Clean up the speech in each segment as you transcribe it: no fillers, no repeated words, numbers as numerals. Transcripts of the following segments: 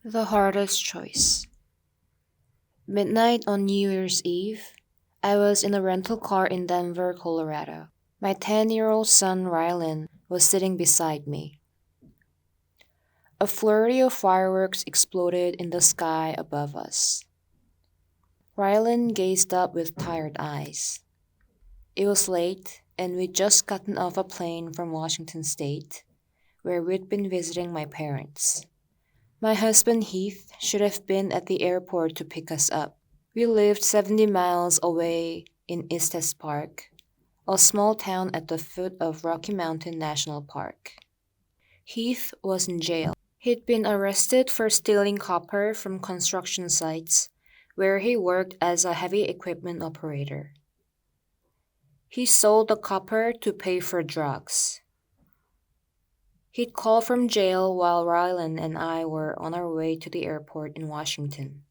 The Hardest Choice. Midnight on New Year's Eve, I was in a rental car in Denver, Colorado. My 10-year-old son, Rylan, was sitting beside me. A flurry of fireworks exploded in the sky above us. Rylan gazed up with tired eyes. It was late, and we'd just gotten off a plane from Washington State, where we'd been visiting my parents. My husband Heath should have been at the airport to pick us up. We lived 70 miles away in Estes Park, a small town at the foot of Rocky Mountain National Park. Heath was in jail. He'd been arrested for stealing copper from construction sites where he worked as a heavy equipment operator. He sold the copper to pay for drugs. He'd called from jail while Rylan and I were on our way to the airport in Washington.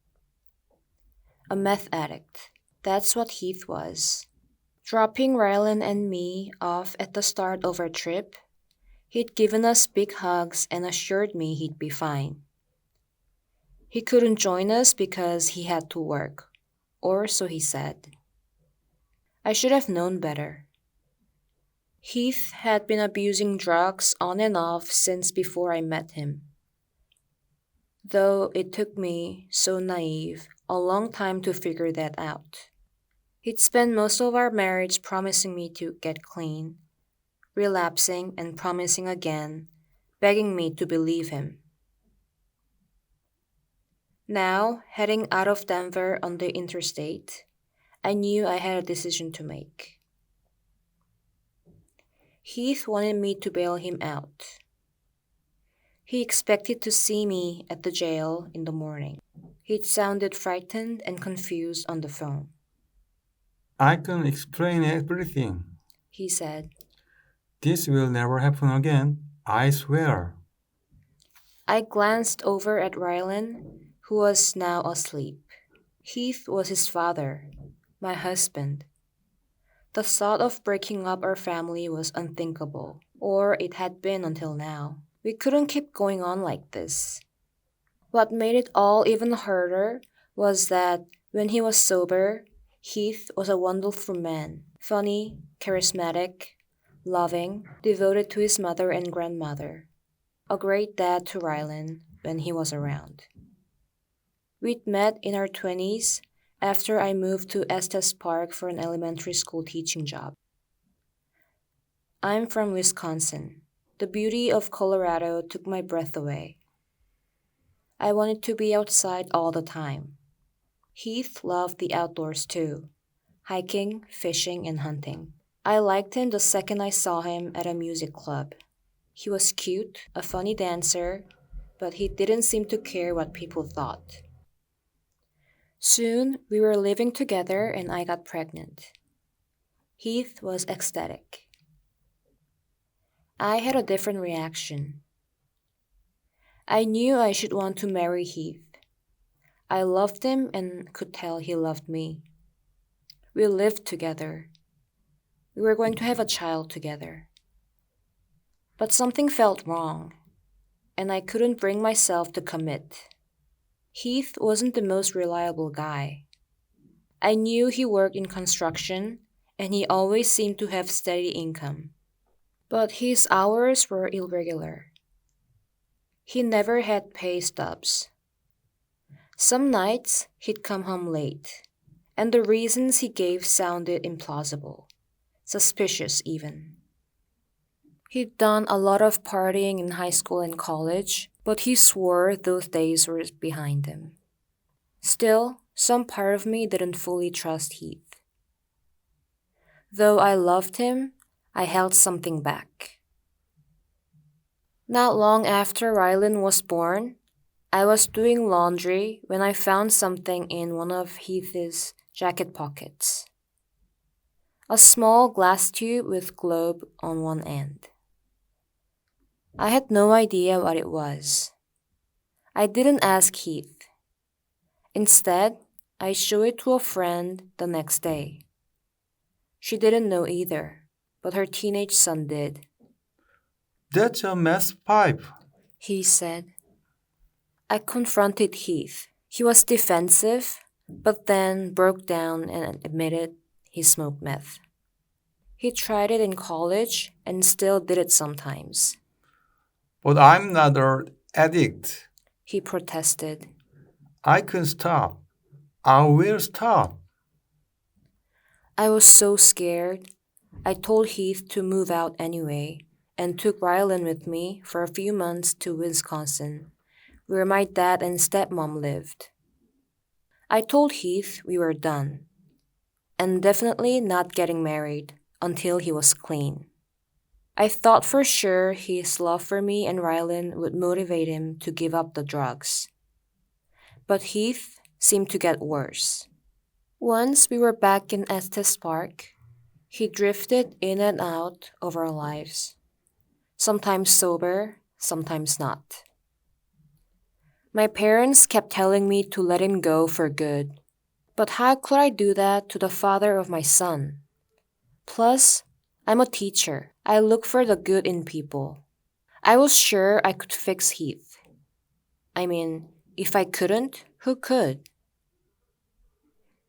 A meth addict. That's what Heath was. Dropping Rylan and me off at the start of our trip, he'd given us big hugs and assured me he'd be fine. He couldn't join us because he had to work, or so he said. I should have known better. Heath had been abusing drugs on and off since before I met him. Though it took me, so naive, a long time to figure that out. He'd spent most of our marriage promising me to get clean, relapsing and promising again, begging me to believe him. Now, heading out of Denver on the interstate, I knew I had a decision to make. Heath wanted me to bail him out. He expected to see me at the jail in the morning. He'd sounded frightened and confused on the phone. I can explain everything. He said, This will never happen again. I swear. I glanced over at Rylan, who was now asleep. Heath was his father, my husband. The thought of breaking up our family was unthinkable, or it had been until now. We couldn't keep going on like this. What made it all even harder was that when he was sober, Heath was a wonderful man, funny, charismatic, loving, devoted to his mother and grandmother. A great dad to Rylan when he was around. We'd met in our 20s after I moved to Estes Park for an elementary school teaching job. I'm from Wisconsin. The beauty of Colorado took my breath away. I wanted to be outside all the time. Heath loved the outdoors too, hiking, fishing, and hunting. I liked him the second I saw him at a music club. He was cute, a funny dancer, but he didn't seem to care what people thought. Soon, we were living together and I got pregnant. Heath was ecstatic. I had a different reaction. I knew I should want to marry Heath. I loved him and could tell he loved me. We lived together. We were going to have a child together. But something felt wrong, and I couldn't bring myself to commit. Heath wasn't the most reliable guy. I knew he worked in construction, and he always seemed to have steady income. But his hours were irregular. He never had pay stubs. Some nights he'd come home late, and the reasons he gave sounded implausible, suspicious even. He'd done a lot of partying in high school and college, but he swore those days were behind him. Still, some part of me didn't fully trust Heath. Though I loved him, I held something back. Not long after Rylan was born, I was doing laundry when I found something in one of Heath's jacket pockets. A small glass tube with globe on one end. I had no idea what it was. I didn't ask Heath. Instead, I showed it to a friend the next day. She didn't know either, but her teenage son did. That's a mess pipe. He said. I confronted Heath. He was defensive, but then broke down and admitted he smoked meth. He tried it in college and still did it sometimes. But I'm not an addict. He protested. I can stop. I will stop. I was so scared. I told Heath to move out anyway and took Rylan with me for a few months to Wisconsin, where my dad and stepmom lived. I told Heath we were done, and definitely not getting married until he was clean. I thought for sure his love for me and Rylan would motivate him to give up the drugs. But Heath seemed to get worse. Once we were back in Estes Park, he drifted in and out of our lives, sometimes sober, sometimes not. My parents kept telling me to let him go for good, but how could I do that to the father of my son? Plus, I'm a teacher. I look for the good in people. I was sure I could fix Heath. I mean, if I couldn't, who could?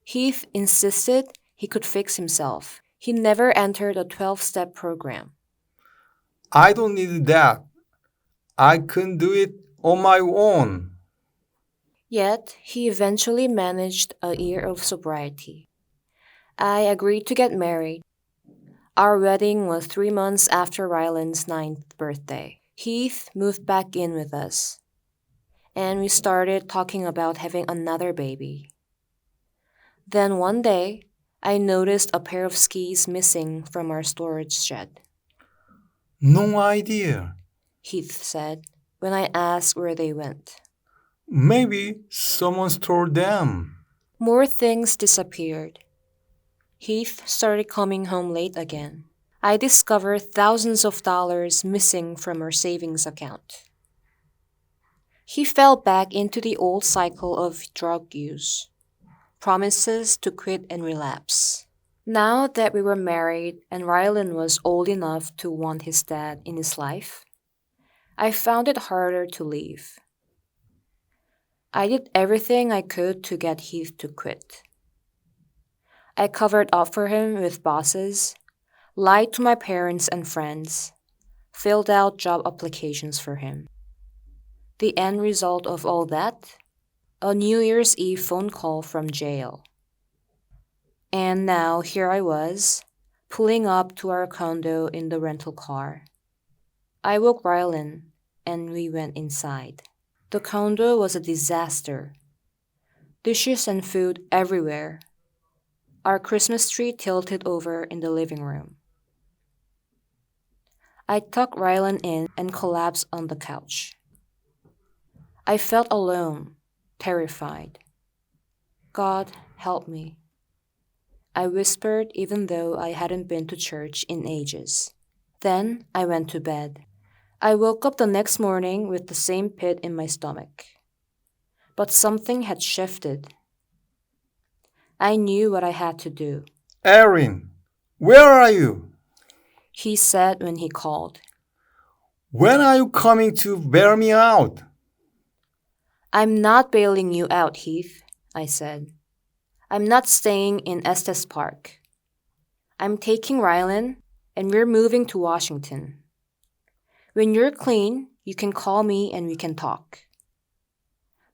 Heath insisted he could fix himself. He never entered a 12-step program. I don't need that. I can do it on my own. Yet, he eventually managed a year of sobriety. I agreed to get married. Our wedding was 3 months after Rylan's 9th birthday. Heath moved back in with us, and we started talking about having another baby. Then one day, I noticed a pair of skis missing from our storage shed. No idea. Heath said when I asked where they went. Maybe someone stole them. More things disappeared. Heath started coming home late again. I discovered thousands of dollars missing from our savings account. He fell back into the old cycle of drug use, promises to quit and relapse. Now that we were married and Rylan was old enough to want his dad in his life, I found it harder to leave. I did everything I could to get Heath to quit. I covered up for him with bosses, lied to my parents and friends, filled out job applications for him. The end result of all that? A New Year's Eve phone call from jail. And now here I was, pulling up to our condo in the rental car. I woke Rylan, and we went inside. The condo was a disaster. Dishes and food everywhere. Our Christmas tree tilted over in the living room. I tucked Rylan in and collapsed on the couch. I felt alone, terrified. God, help me. I whispered even though I hadn't been to church in ages. Then I went to bed. I woke up the next morning with the same pit in my stomach. But something had shifted. I knew what I had to do. Erin, where are you? He said when he called. When are you coming to bail me out? I'm not bailing you out, Heath, I said. I'm not staying in Estes Park. I'm taking Rylan, and we're moving to Washington. When you're clean, you can call me and we can talk.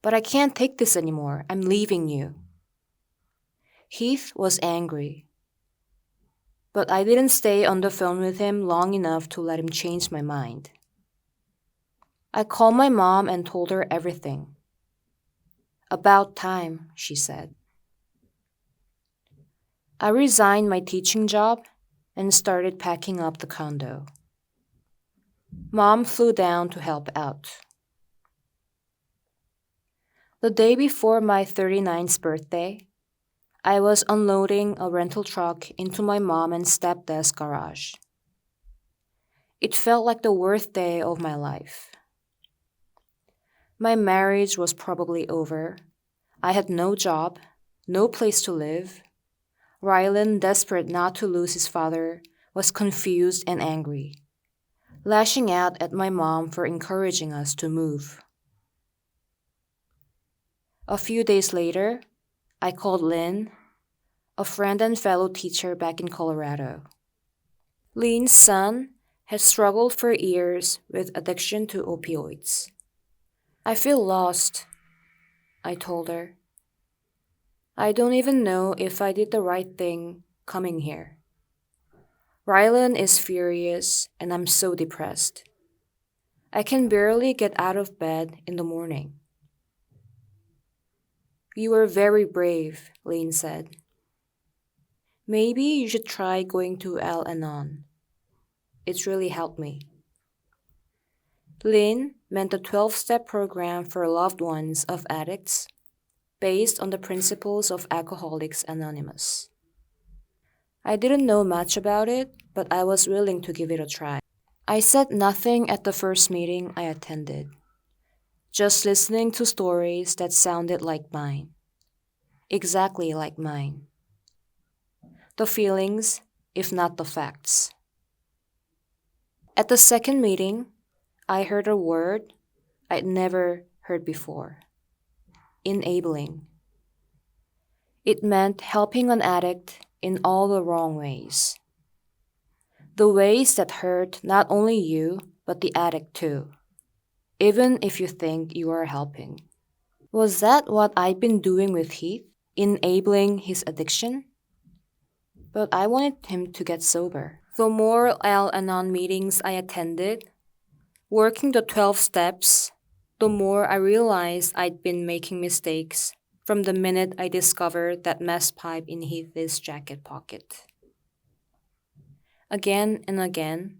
But I can't take this anymore. I'm leaving you. Heath was angry. But I didn't stay on the phone with him long enough to let him change my mind. I called my mom and told her everything. About time, she said. I resigned my teaching job and started packing up the condo. Mom flew down to help out. The day before my 39th birthday, I was unloading a rental truck into my mom and stepdad's garage. It felt like the worst day of my life. My marriage was probably over. I had no job, no place to live. Rylan, desperate not to lose his father, was confused and angry, lashing out at my mom for encouraging us to move. A few days later, I called Lynn, a friend and fellow teacher back in Colorado. Lynn's son had struggled for years with addiction to opioids. I feel lost, I told her. I don't even know if I did the right thing coming here. Rylan is furious and I'm so depressed. I can barely get out of bed in the morning. You were very brave, Lynn said. Maybe you should try going to Al-Anon. It's really helped me. Lynn meant a 12-step program for loved ones of addicts based on the principles of Alcoholics Anonymous. I didn't know much about it, but I was willing to give it a try. I said nothing at the first meeting I attended, just listening to stories that sounded like mine. Exactly like mine. The feelings, if not the facts. At the second meeting, I heard a word I'd never heard before. Enabling. It meant helping an addict in all the wrong ways. The ways that hurt not only you, but the addict too, even if you think you are helping. Was that what I'd been doing with Heath? Enabling his addiction? But I wanted him to get sober. The more Al-Anon meetings I attended, working the 12 steps, the more I realized I'd been making mistakes from the minute I discovered that mess pipe in Heath's jacket pocket. Again and again,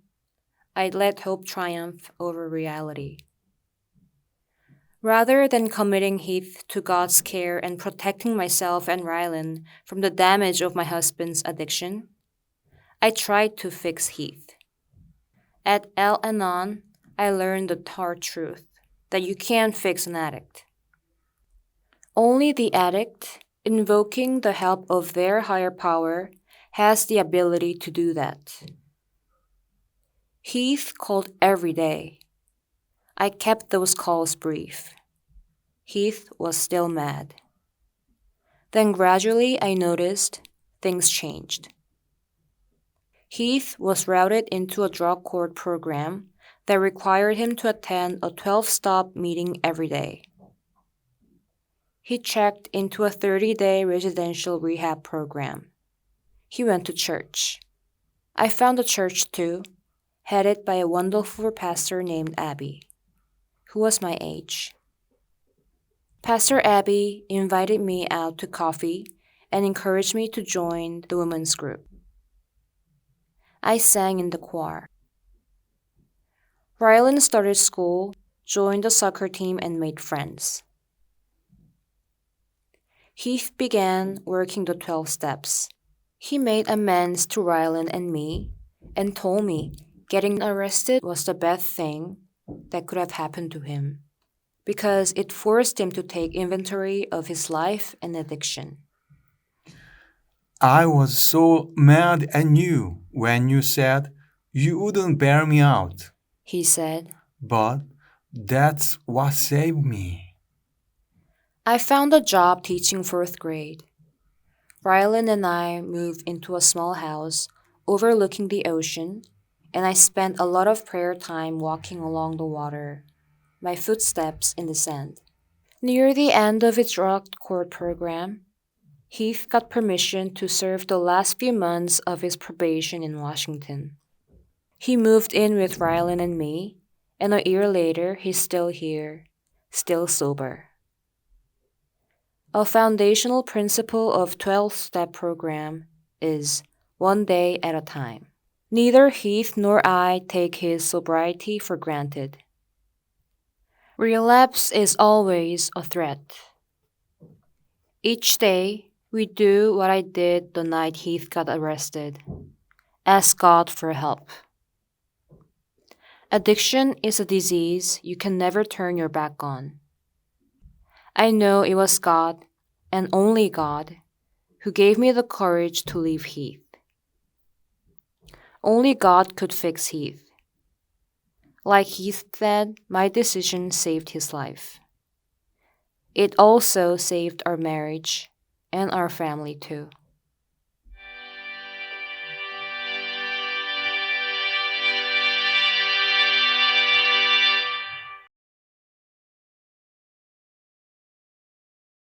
I'd let hope triumph over reality. Rather than committing Heath to God's care and protecting myself and Rylan from the damage of my husband's addiction, I tried to fix Heath. At Al-Anon, I learned the hard truth that you can't fix an addict. Only the addict, invoking the help of their higher power, has the ability to do that. Heath called every day. I kept those calls brief. Heath was still mad. Then gradually I noticed things changed. Heath was routed into a drug court program that required him to attend a 12-stop meeting every day. He checked into a 30-day residential rehab program. He went to church. I found a church too, headed by a wonderful pastor named Abby, who was my age. Pastor Abby invited me out to coffee and encouraged me to join the women's group. I sang in the choir. Rylan started school, joined the soccer team, and made friends. Heath began working the 12 steps. He made amends to Rylan and me and told me getting arrested was the best thing that could have happened to him because it forced him to take inventory of his life and addiction. I was so mad at you when you said you wouldn't bail me out. He said, But that's what saved me. I found a job teaching 4th grade. Rylan and I moved into a small house overlooking the ocean, and I spent a lot of prayer time walking along the water, my footsteps in the sand. Near the end of its drug court program, Heath got permission to serve the last few months of his probation in Washington. He moved in with Rylan and me, and a year later he's still here, still sober. A foundational principle of 12-step program is one day at a time. Neither Heath nor I take his sobriety for granted. Relapse is always a threat. Each day, we do what I did the night Heath got arrested. Ask God for help. Addiction is a disease you can never turn your back on. I know it was God, and only God, who gave me the courage to leave Heath. Only God could fix Heath. Like Heath said, my decision saved his life. It also saved our marriage and our family too.